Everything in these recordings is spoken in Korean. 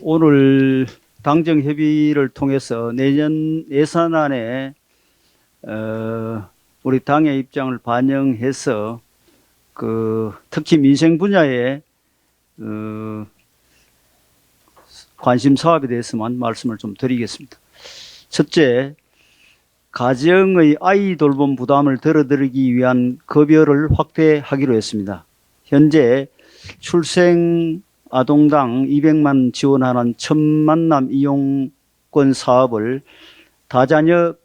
오늘 당정 협의를 통해서 내년 예산안에 우리 당의 입장을 반영해서 특히 민생 분야의 관심 사업에 대해서만 말씀을 좀 드리겠습니다. 첫째, 가정의 아이 돌봄 부담을 덜어드리기 위한 급여를 확대하기로 했습니다. 현재 출생 아동당 200만 지원하는 첫 만남 이용권 사업을 다자녀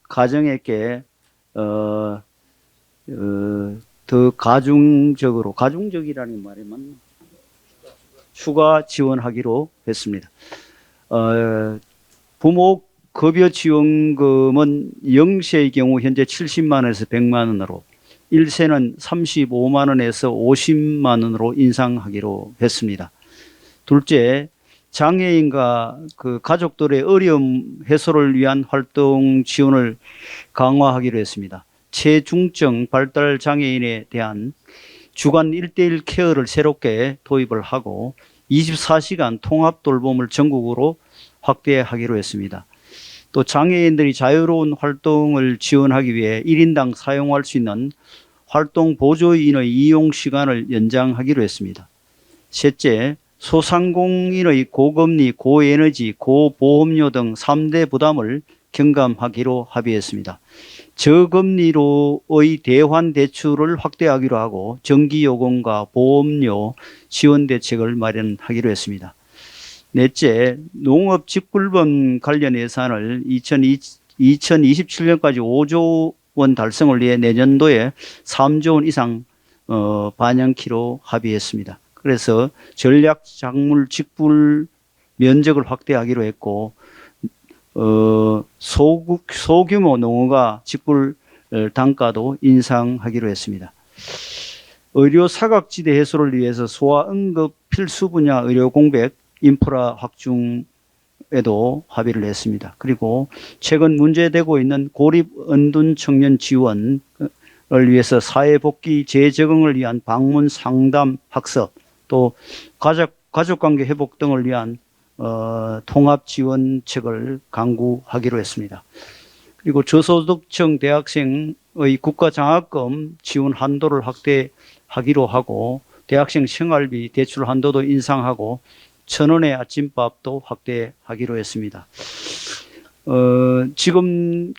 가정에게 더 가중적이라는 말이 맞나? 추가 지원하기로 했습니다. 부모 급여 지원금은 0세의 경우 현재 70만 원에서 100만 원으로 1세는 35만 원에서 50만 원으로 인상하기로 했습니다. 둘째, 장애인과 가족들의 어려움 해소를 위한 활동 지원을 강화하기로 했습니다. 체중증 발달 장애인에 대한 주간 1:1 케어를 새롭게 도입을 하고 24시간 통합 돌봄을 전국으로 확대하기로 했습니다. 또 장애인들이 자유로운 활동을 지원하기 위해 1인당 사용할 수 있는 활동 보조인의 이용 시간을 연장하기로 했습니다. 셋째, 소상공인의 고금리, 고에너지, 고보험료 등 3대 부담을 경감하기로 합의했습니다. 저금리로의 대환 대출을 확대하기로 하고 전기요금과 보험료 지원 대책을 마련하기로 했습니다. 넷째, 농업 직불금 관련 예산을 2027년까지 5조 원 달성을 위해 내년도에 3조 원 이상 반영키로 합의했습니다. 그래서 전략 작물 직불 면적을 확대하기로 했고 소규모 농어가 직불 단가도 인상하기로 했습니다. 의료 사각지대 해소를 위해서 소아 응급 필수 분야 의료 공백 인프라 확충에도 합의를 했습니다. 그리고 최근 문제되고 있는 고립 은둔 청년 지원을 위해서 사회복귀 재적응을 위한 방문 상담 학습 또 가족관계 회복 등을 위한 통합 지원책을 강구하기로 했습니다. 그리고 저소득층 대학생의 국가장학금 지원 한도를 확대하기로 하고 대학생 생활비 대출 한도도 인상하고 1,000원의 아침밥도 확대하기로 했습니다. 지금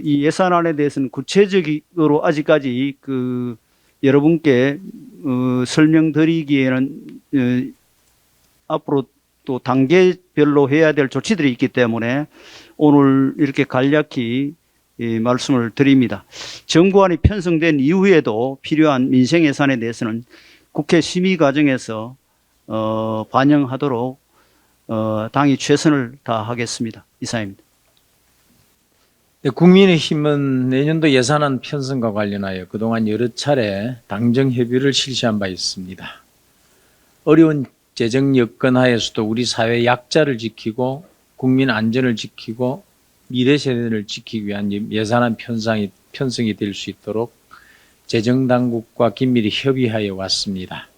이 예산안에 대해서는 구체적으로 아직까지 여러분께 설명드리기에는 앞으로 또 단계별로 해야 될 조치들이 있기 때문에 오늘 이렇게 간략히 말씀을 드립니다. 정부안이 편성된 이후에도 필요한 민생 예산에 대해서는 국회 심의 과정에서 반영하도록 당이 최선을 다하겠습니다. 이상입니다. 네, 국민의힘은 내년도 예산안 편성과 관련하여 그동안 여러 차례 당정 협의를 실시한 바 있습니다. 어려운 재정 여건 하에서도 우리 사회 약자를 지키고 국민 안전을 지키고 미래 세대를 지키기 위한 예산안 편성이 될 수 있도록 재정당국과 긴밀히 협의하여 왔습니다.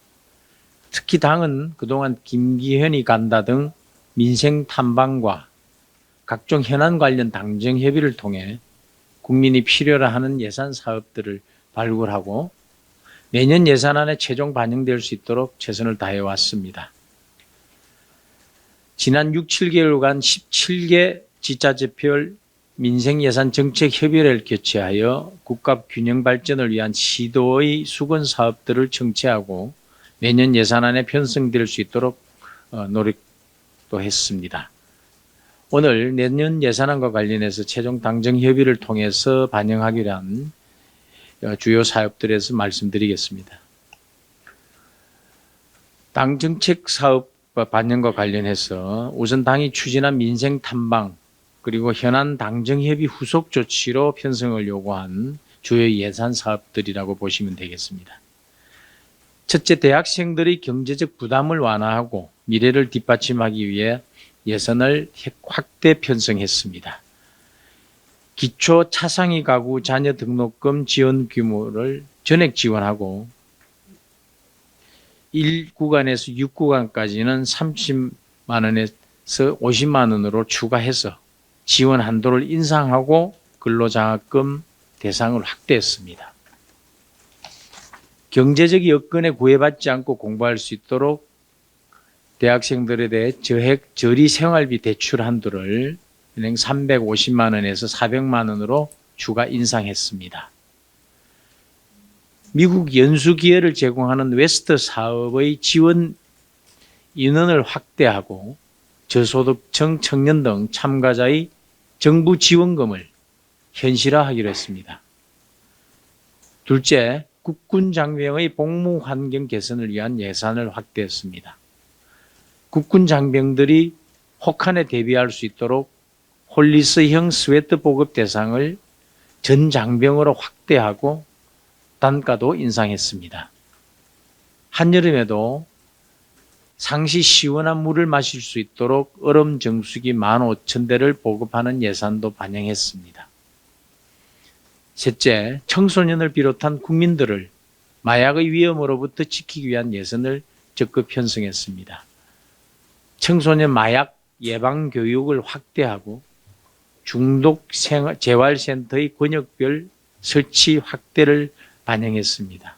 특히 당은 그동안 김기현이 간다 등 민생 탐방과 각종 현안 관련 당정 협의를 통해 국민이 필요로 하는 예산 사업들을 발굴하고 내년 예산안에 최종 반영될 수 있도록 최선을 다해 왔습니다. 지난 6, 7개월간 17개 지자체별 민생예산 정책협의회를 개최하여 국가 균형 발전을 위한 시도의 수건 사업들을 청취하고 내년 예산안에 편성될 수 있도록 노력도 했습니다. 오늘 내년 예산안과 관련해서 최종 당정 협의를 통해서 반영하기로 한 주요 사업들에서 말씀드리겠습니다. 당 정책 사업과 반영과 관련해서 우선 당이 추진한 민생 탐방 그리고 현안 당정 협의 후속 조치로 편성을 요구한 주요 예산 사업들이라고 보시면 되겠습니다. 첫째, 대학생들의 경제적 부담을 완화하고 미래를 뒷받침하기 위해 예산을 확대 편성했습니다. 기초 차상위 가구 자녀 등록금 지원 규모를 전액 지원하고 1구간에서 6구간까지는 30만 원의 50만 원으로 추가해서 지원 한도를 인상하고 근로장학금 대상을 확대했습니다. 경제적 여건에 구애받지 않고 공부할 수 있도록 대학생들에 대해 저액 저리 생활비 대출 한도를 은행 350만 원에서 400만 원으로 추가 인상했습니다. 미국 연수 기회를 제공하는 웨스트 사업의 지원 인원을 확대하고 저소득층 청년 등 참가자의 정부 지원금을 현실화하기로 했습니다. 둘째, 국군 장병의 복무 환경 개선을 위한 예산을 확대했습니다. 국군 장병들이 혹한에 대비할 수 있도록 홀리스형 스웨트 보급 대상을 전 장병으로 확대하고 단가도 인상했습니다. 한여름에도 상시 시원한 물을 마실 수 있도록 얼음 정수기 15,000대를 보급하는 예산도 반영했습니다. 셋째, 청소년을 비롯한 국민들을 마약의 위험으로부터 지키기 위한 예산을 적극 편성했습니다. 청소년 마약 예방 교육을 확대하고 중독 재활센터의 권역별 설치 확대를 반영했습니다.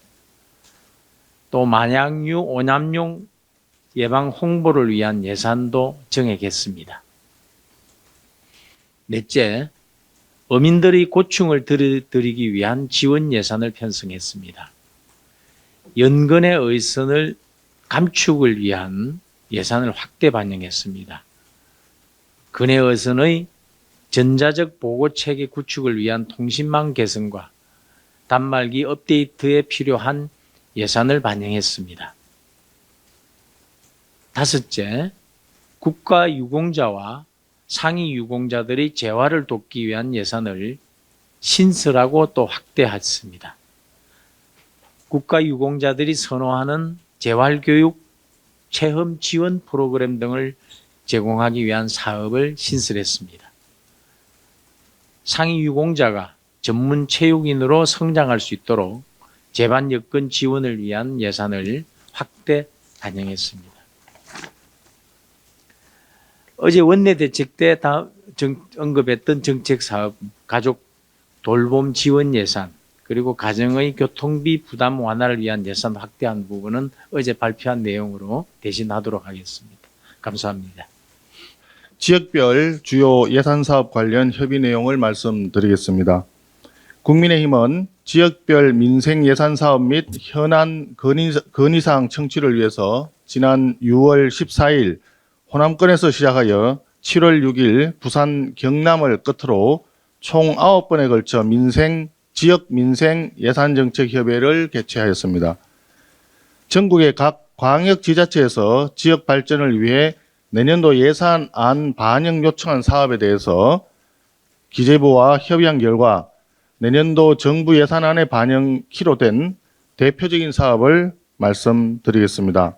또 마약류 오남용 예방 홍보를 위한 예산도 정액했습니다. 넷째, 어민들의 고충을 들어드리기 위한 지원 예산을 편성했습니다. 연근의 의선을 감축을 위한 예산을 확대 반영했습니다. 근해 의선의 전자적 보고체계 구축을 위한 통신망 개선과 단말기 업데이트에 필요한 예산을 반영했습니다. 다섯째, 국가 유공자와 상위 유공자들의 재활을 돕기 위한 예산을 신설하고 또 확대했습니다. 국가 유공자들이 선호하는 재활교육, 체험 지원 프로그램 등을 제공하기 위한 사업을 신설했습니다. 상위 유공자가 전문 체육인으로 성장할 수 있도록 재반 여건 지원을 위한 예산을 확대 반영했습니다. 어제 원내대책 때 언급했던 정책사업, 가족 돌봄 지원 예산, 그리고 가정의 교통비 부담 완화를 위한 예산 확대한 부분은 어제 발표한 내용으로 대신하도록 하겠습니다. 감사합니다. 지역별 주요 예산사업 관련 협의 내용을 말씀드리겠습니다. 국민의힘은 지역별 민생 예산사업 및 현안 건의사항 청취를 위해서 지난 6월 14일 호남권에서 시작하여 7월 6일 부산 경남을 끝으로 총 9번에 걸쳐 지역 민생 예산정책협의회를 개최하였습니다. 전국의 각 광역지자체에서 지역 발전을 위해 내년도 예산안 반영 요청한 사업에 대해서 기재부와 협의한 결과 내년도 정부 예산안에 반영키로 된 대표적인 사업을 말씀드리겠습니다.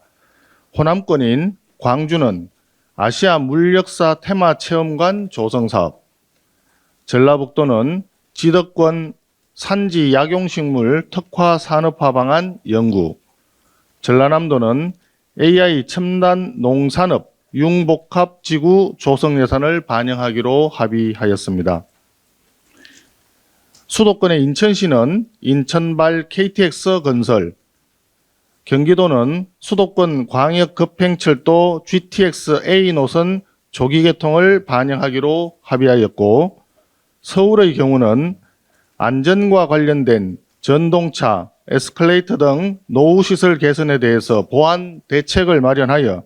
호남권인 광주는 아시아 물역사 테마 체험관 조성 사업, 전라북도는 지덕권 산지 약용식물 특화 산업화 방안 연구, 전라남도는 AI 첨단 농산업 융복합 지구 조성 예산을 반영하기로 합의하였습니다. 수도권의 인천시는 인천발 KTX 건설, 경기도는 수도권 광역급행철도 GTX-A 노선 조기 개통을 반영하기로 합의하였고, 서울의 경우는 안전과 관련된 전동차, 에스컬레이터 등 노후시설 개선에 대해서 보완 대책을 마련하여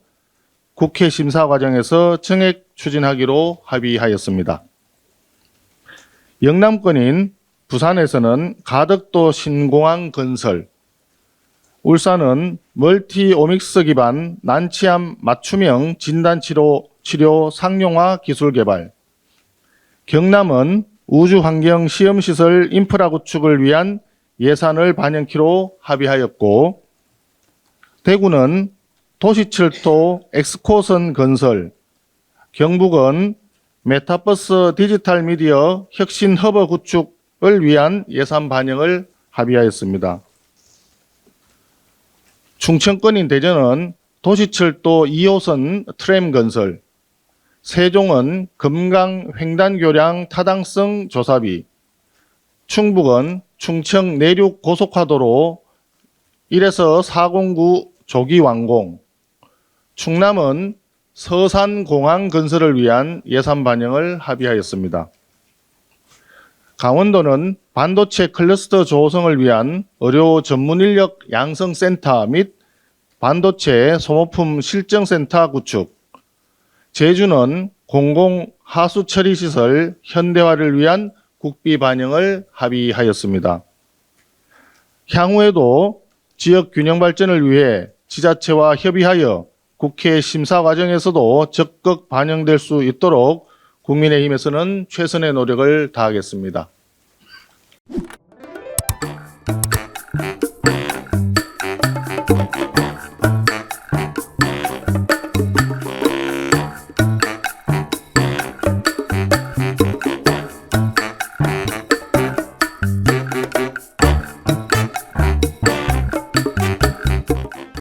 국회 심사 과정에서 정액 추진하기로 합의하였습니다. 영남권인 부산에서는 가덕도 신공항 건설, 울산은 멀티오믹스 기반 난치암 맞춤형 진단치료 상용화 기술 개발, 경남은 우주환경 시험시설 인프라 구축을 위한 예산을 반영키로 합의하였고, 대구는 도시철도 엑스코선 건설, 경북은 메타버스 디지털 미디어 혁신 허브 구축을 위한 예산 반영을 합의하였습니다. 충청권인 대전은 도시철도 2호선 트램 건설, 세종은 금강 횡단교량 타당성 조사비, 충북은 충청 내륙 고속화도로 1에서 409 조기 완공, 충남은 서산공항 건설을 위한 예산 반영을 합의하였습니다. 강원도는 반도체 클러스터 조성을 위한 의료 전문 인력 양성센터 및 반도체 소모품 실정센터 구축, 제주는 공공 하수 처리 시설 현대화를 위한 국비 반영을 합의하였습니다. 향후에도 지역 균형 발전을 위해 지자체와 협의하여 국회 심사 과정에서도 적극 반영될 수 있도록 국민의힘에서는 최선의 노력을 다하겠습니다.